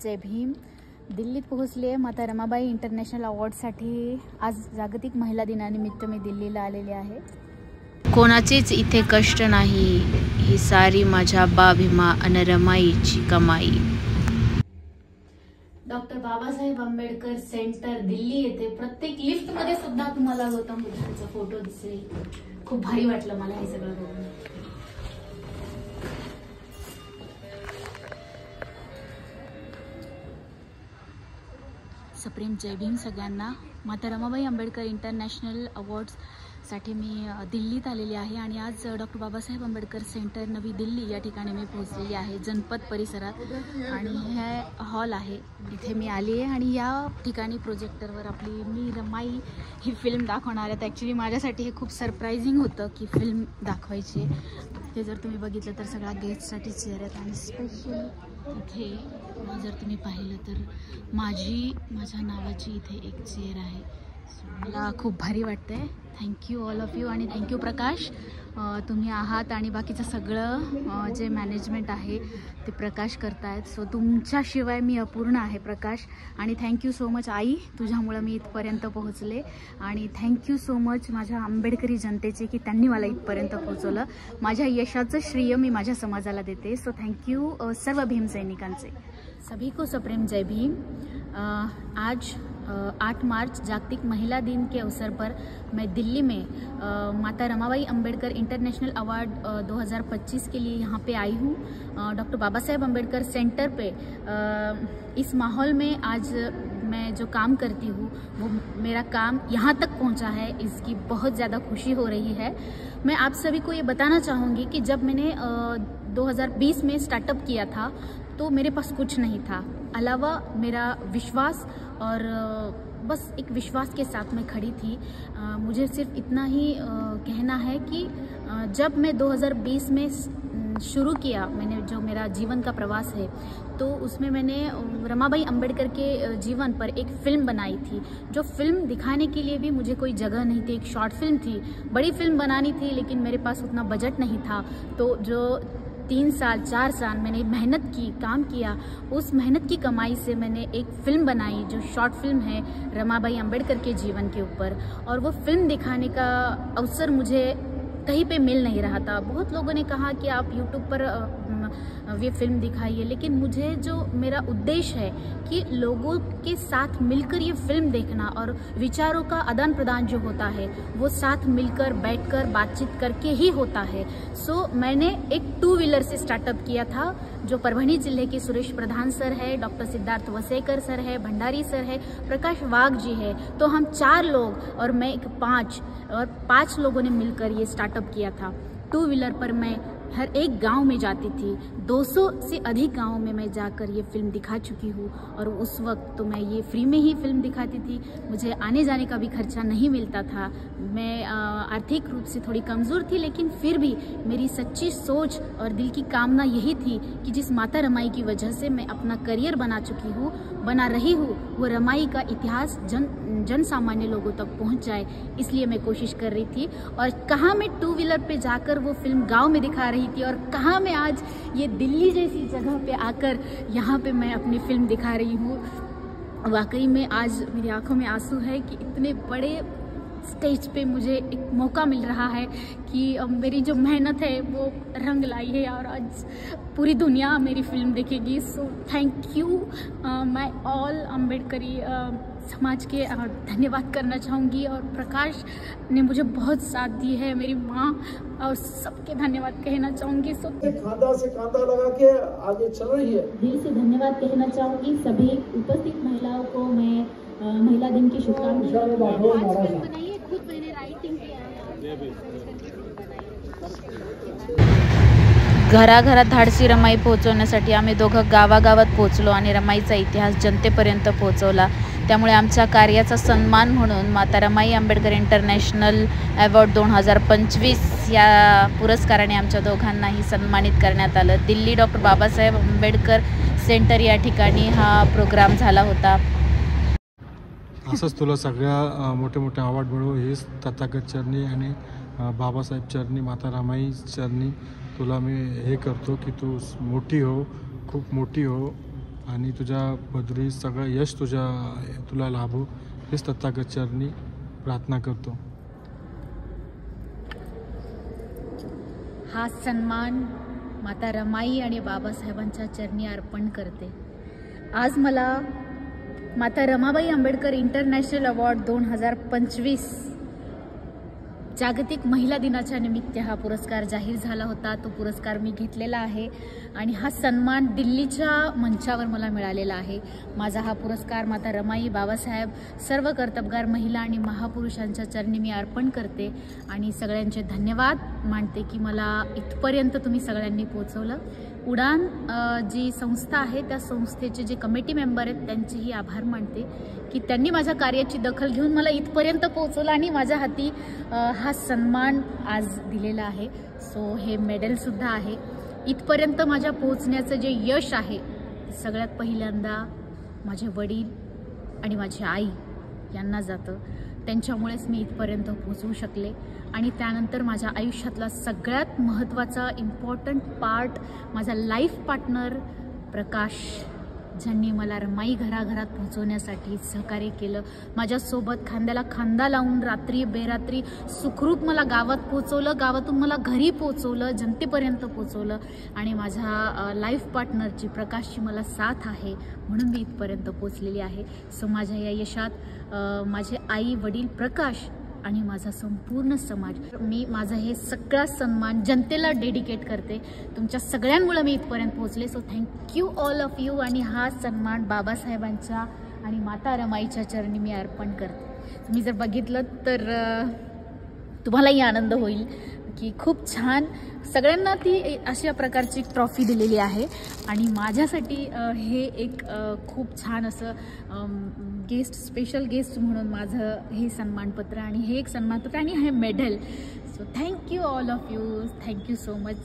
जय भीम. दिल्लीत पोहोचले आहे. माता रमाबाई इंटरनॅशनल अवॉर्डसाठी आज जागतिक महिला दिनानिमित्त मी दिल्लीला आलेले आहे. कोणाचेच इथे कष्ट नाही, ही सारी माझ्या बा भीमा अन रमाईची कमाई. डॉक्टर बाबासाहेब आंबेडकर सेंटर दिल्ली येथे प्रत्येक लिफ्ट मध्ये सुद्धा तुम्हाला गौतम बुद्धांचा फोटो दिसेल. खूप भारी वाटलं मला हे सगळं बघून. सप्रेम जय भीम सगळ्यांना. माता रमाबाई आंबेडकर इंटरनॅशनल अवॉर्ड्ससाठी मी दिल्लीत आलेली आहे आणि आज डॉक्टर बाबासाहेब आंबेडकर सेंटर नवी दिल्ली या ठिकाणी मी पोहोचलेली आहे, जनपद परिसरात. आणि हे हॉल आहे, इथे मी आली आहे आणि या ठिकाणी प्रोजेक्टरवर आपली मी रमाई ही फिल्म दाखवणार आहेत. ॲक्च्युली माझ्यासाठी हे खूप सरप्रायझिंग होतं की फिल्म दाखवायची. ते जर तुम्ही बघितलं तर सगळ्या गेस्टसाठी चेअर आहेत आणि स्पेशल इथे जर तुम्ही पाहिलं तर माझ्या नावाची इथे एक चेअर आहे. मला खूप भारी वाटतंय. थँक्यू ऑल ऑफ यू आणि थँक्यू प्रकाश, तुम्ही आहात आणि बाकीचं सगळं जे मॅनेजमेंट आहे ते प्रकाश करतायत. सो तुमच्याशिवाय मी अपूर्ण आहे प्रकाश. आणि थँक्यू सो मच आई, तुझ्यामुळं मी इथपर्यंत पोहोचले. आणि थँक्यू सो मच माझ्या आंबेडकरी जनतेचे की त्यांनी मला इथपर्यंत पोहोचवलं. माझ्या यशाचं श्रेय मी माझ्या समाजाला देते. सो थँक्यू सर्व भीम सैनिकांचे. सभी को सप्रेम जय भीम. आज 8 मार्च जागतिक महिला दिन के अवसर पर मैं दिल्ली में माता रमाबाई अंबेडकर इंटरनेशनल अवार्ड 2025 के लिए यहाँ पे आई हूँ. डॉक्टर बाबा साहेब अम्बेडकर सेंटर पे इस माहौल में आज मैं जो काम करती हूँ वो मेरा काम यहाँ तक पहुँचा है, इसकी बहुत ज़्यादा खुशी हो रही है. मैं आप सभी को ये बताना चाहूँगी कि जब मैंने 2020 में स्टार्टअप किया था तो मेरे पास कुछ नहीं था, अलावा मेरा विश्वास और बस एक विश्वास के साथ मैं खड़ी थी. मुझे सिर्फ इतना ही कहना है कि जब मैं 2020 में शुरू किया, मैंने जो मेरा जीवन का प्रवास है तो उसमें मैंने रमाबाई अंबेडकर के जीवन पर एक फ़िल्म बनाई थी. जो फिल्म दिखाने के लिए भी मुझे कोई जगह नहीं थी. एक शॉर्ट फिल्म थी, बड़ी फिल्म बनानी थी लेकिन मेरे पास उतना बजट नहीं था. तो जो 3 साल 4 साल मैंने मेहनत की, काम किया, उस मेहनत की कमाई से मैंने एक फ़िल्म बनाई जो शॉर्ट फिल्म है रमाबाई अंबेडकर के जीवन के ऊपर. और वो फिल्म दिखाने का अवसर मुझे कहीं पे मिल नहीं रहा था. बहुत लोगों ने कहा कि आप यूट्यूब पर ये फिल्म दिखाइए, लेकिन मुझे जो मेरा उद्देश्य है कि लोगों के साथ मिलकर ये फिल्म देखना और विचारों का आदान प्रदान जो होता है वो साथ मिलकर बैठकर बातचीत करके ही होता है. सो मैंने एक 2 व्हीलर से स्टार्टअप किया था, जो परभणी जिले के सुरेश प्रधान सर है, डॉक्टर सिद्धार्थ वसेकर सर है, भंडारी सर है, प्रकाश वाघ जी है. तो हम 4 लोग और मैं एक 5 लोगों ने मिलकर ये स्टार्टअप किया था. 2 व्हीलर पर मैं हर एक गांव में जाती थी. 200 से अधिक गांवों में मैं जाकर ये फिल्म दिखा चुकी हूँ. और उस वक्त तो मैं ये फ्री में ही फिल्म दिखाती थी, मुझे आने जाने का भी खर्चा नहीं मिलता था. मैं आर्थिक रूप से थोड़ी कमज़ोर थी, लेकिन फिर भी मेरी सच्ची सोच और दिल की कामना यही थी कि जिस माता रमाई की वजह से मैं अपना करियर बना रही हूँ, वो रमाई का इतिहास जन सामान्य लोगों तक पहुँच जाए, इसलिए मैं कोशिश कर रही थी. और कहाँ मैं 2 व्हीलर पे जाकर वो फिल्म गाँव में दिखा रही थी और कहाँ मैं आज ये दिल्ली जैसी जगह पे आकर यहाँ पे मैं अपनी फिल्म दिखा रही हूँ. वाकई में आज मेरी आंखों में आंसू है कि इतने बड़े स्टेज पे मुझे एक मौका मिल रहा है कि मेरी जो मेहनत है वो रंग लाई है और आज पूरी दुनिया मेरी फिल्म देखेगी. So thank you. मैं ऑल अम्बेडकरी समाज के धन्यवाद करना चाहूँगी. और प्रकाश ने मुझे बहुत साथ दी है, मेरी माँ और सबके धन्यवाद कहना चाहूँगी. सो खांदा से खांदा लगा के आगे चल रही है. दिल से धन्यवाद कहना चाहूँगी सभी उपस्थित महिलाओं को. मैं महिला दिन की शुभकामनाएं. बनाइए खुद, मैंने राइटिंग किया है. घराघरात धाडसी रमाई पोहोचवण्यासाठी आम्ही दोघं गावागावात पोहोचलो आणि रमाईचा इतिहास जनतेपर्यंत पोहोचवला. त्यामुळे आमच्या कार्याचा सन्मान म्हणून माता रमाई आंबेडकर इंटरनॅशनल अवॉर्ड 2025 या पुरस्काराने आमच्या दोघांनाही सन्मानित करण्यात आलं. दिल्ली डॉक्टर बाबासाहेब आंबेडकर सेंटर या ठिकाणी हा प्रोग्राम झाला होता. असंच तुला सगळ्या मोठे मोठे अवॉर्ड मिळो हेच तथागत चरणी आणि बाबासाहेब चरणी, माता रमाई चरणी तुला मी हे करतो की तू मोठी हो, खूप मोठी हो. आणि तुझ्या बद्री सगळं यश तुला लाभो हेच तथागत चरणी प्रार्थना करतो. हा सन्मान माता रमाई आणि बाबासाहेबांच्या चरणी अर्पण करते. आज मला माता रमाबाई आंबेडकर इंटरनॅशनल अवॉर्ड 2025 जागतिक महिला दिनाच्या निमित्त हा पुरस्कार जाहीर झाला होता. तो पुरस्कार मी घेतलेला आहे आणि हा सन्मान दिल्लीच्या मंचावर मला मिळालेला आहे. माझा हा पुरस्कार माता रमाई, बाबासाहेब, सर्व कर्तबगार महिला आणि महापुरुषांच्या चरणी मी अर्पण करते आणि सगळ्यांचे धन्यवाद मानते की मला इथपर्यंत तुम्ही सगळ्यांनी पोहोचवलं. उडान जी संस्था आहे त्या संस्थेचे जे कमिटी मेंबर आहेत त्यांचेही आभार मानते की त्यांनी माझ्या कार्याची दखल घेऊन मला इथपर्यंत पोहोचवलं आणि माझ्या हाती हा सन्मान आज दिलेला आहे. सो हे मेडलसुद्धा आहे. इथपर्यंत माझ्या पोहोचण्याचं जे यश आहे सगळ्यात पहिल्यांदा माझे वडील आणि माझी आई यांना जातं. त्यांच्यामुळेच मी इथपर्यंत पोहोचवू शकले आणि त्यानंतर माझ्या आयुष्यातला सगळ्यात महत्त्वाचा इम्पॉर्टंट पार्ट माझा लाईफ पार्टनर प्रकाश, ज्यांनी मला रमाई घराघरात पोहोचवण्यासाठी सहकार्य केलं. माझ्यासोबत खांद्याला खांदा लावून रात्री बेरात्री सुखरूप मला गावात पोहोचवलं, गावातून मला घरी पोहोचवलं, जनतेपर्यंत पोहोचवलं आणि माझ्या लाईफ पार्टनरची प्रकाशची मला साथ आहे म्हणून मी इथपर्यंत पोहोचलेली आहे. सो माझ्या या यशात माझे आई, वडील, प्रकाश आणि माझा संपूर्ण समाज, मी माझं हे सगळा सन्मान जनतेला डेडिकेट करते. तुमच्या सगळ्यांमुळे मी इथपर्यंत पोहोचले. So thank you all of you. आणि हा सन्मान बाबासाहेबांच्या आणि माता रमाईच्या चरणी मी अर्पण करते. तुम्ही जर बघितलं तर तुम्हालाही आनंद होईल की खूप छान सगळ्यांना ती अशा प्रकारची ट्रॉफी दिलेली आहे आणि माझ्यासाठी हे एक खूप छान असं स्पेशल गेस्ट म्हणून माझं हे सन्मानपत्र आणि हे एक सन्मानपत्र आणि हे medal. So thank you all of you. Thank you so much.